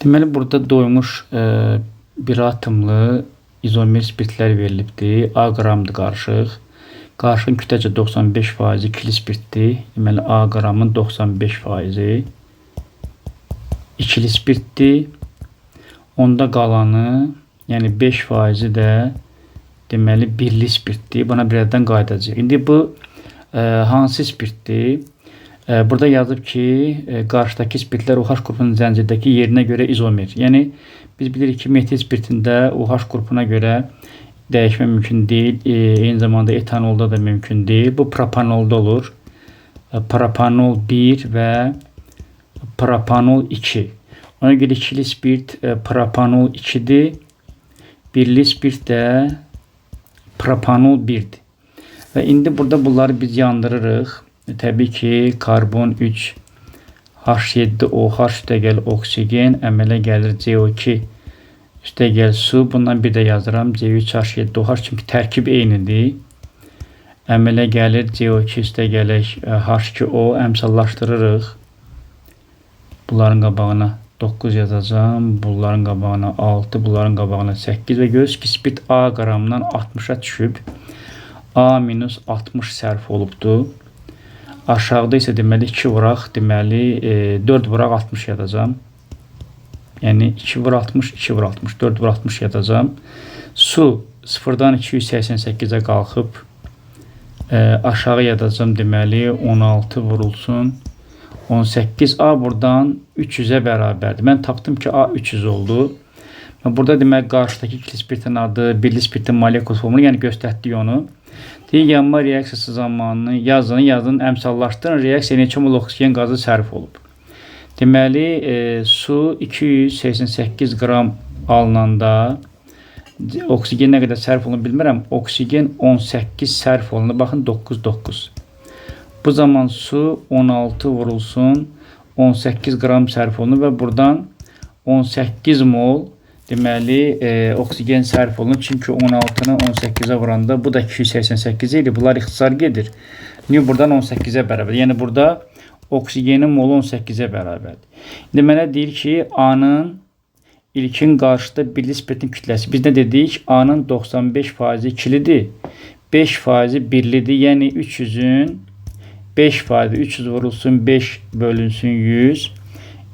Deməli, burada doymuş bir atomlu izomer spirtlər verilibdir. A qramdır qarışıq. Qarışığın kütləci 95% ikili spirtdir. Deməli, A qramın 95% ikili spirtdir. Onda qalanı, yəni 5% də deməli birli spirtdir. Buna birazdan qayıdacağıq. İndi bu hansı spirtdir? Burada yazıb ki, qarşıdakı spirtlər OH qrupunun zəncirdəki yerinə görə izomer. Yəni, biz bilirik ki, metil spirtində OH qrupuna görə dəyişmə mümkün deyil. Eyni zamanda etanolda da mümkün deyil. Bu propanolda olur. Propanol 1 və propanol 2. Ona görə ikili spirt propanol 2-dir. Birli spirt də propanol 1-dir. Və indi burada bunları biz yandırırıq. Təbii ki, karbon 3, H7OH üstə gəl oksigen, əmələ gəlir CO2 üstə gəl su. Bundan bir də yazıram C3H7OH, çünki tərkib eynidir. Əmələ gəlir CO2 üstə gələk H2O, əmsallaşdırırıq. Bunların qabağına 9 yazacağım, bunların qabağına 6, bunların qabağına 8 və görürsünüz ki, spirt A qramdan 60-a düşüb. A minus 60 sərf olubdur. Aşağıda isə deməli 2 vuraq, deməli 4 vuraq 60 yazacağım. Yəni 2 vur 60, 2 vur 60, 4 vur 60 yazacağım. Su 0-dan 288-ə qalxıb aşağı yazacağım, deməli 16 vurulsun. 18 A buradan 300-ə bərabərdir. Mən tapdım ki, A 300 oldu. Burada deməli qarşıdakı ikili spirtin adı, birli spirtin molekul formunu, yəni göstərdik onu. Yanma reaksiyası zamanı yazın, əmsallaşdırın, reaksiya neçə mol oksigen qazı sərf olub. Deməli, su 288 qram alınanda, oksigen nə qədər sərf olunur bilmirəm, oksigen 18 sərf olunur. Baxın, 9-9. Bu zaman su 16 vurulsun, 18 qram sərf olunur və buradan 18 mol deməli, oksigen sərf olunur. Çünki 16-nı 18-ə vuranda, bu da 288 idi. Bunlar ixtisar gedir. Niyə buradan 18-ə bərabərdir? Yəni, burada oksigenin molu 18-ə bərabərdir. İndi mənə deyir ki, A-nın ilkin qarşıda birli spirtin kütləsi. Biz nə dedik? A-nın 95% ikilidir. 5% birlidir. Yəni, 300-ün 5%, 300 vurulsun, 5 bölünsün 100.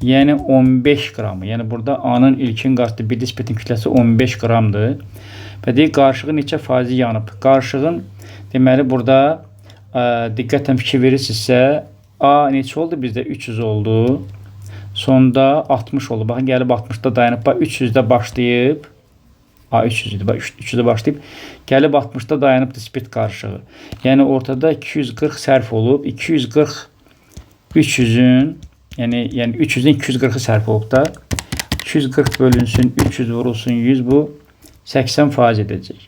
Yəni 15 qramı. Yəni burada A-nın ilkin qarşıda birli spirtin kütləsi 15 qramdır. Və deyək, qarışığın neçə faizi yanıb? Qarışığın deməli burada diqqətlə fikir verirsinizsə, A neçə oldu bizdə? 300 oldu. Sonda 60 oldu. Baxın, gəlib 60-da dayanıb. Bax, 300-də başlayıb. A 300 idi. Bax, 300-də başlayıb. Gəlib 60-da dayanıbdır spirt qarışığı. Yəni ortada 240 sərf olub. 240 300-ün Yəni 300-ün 240-ı sərf olub da. 240 bölünsün, 300 vurulsun 100, bu 80% edəcək.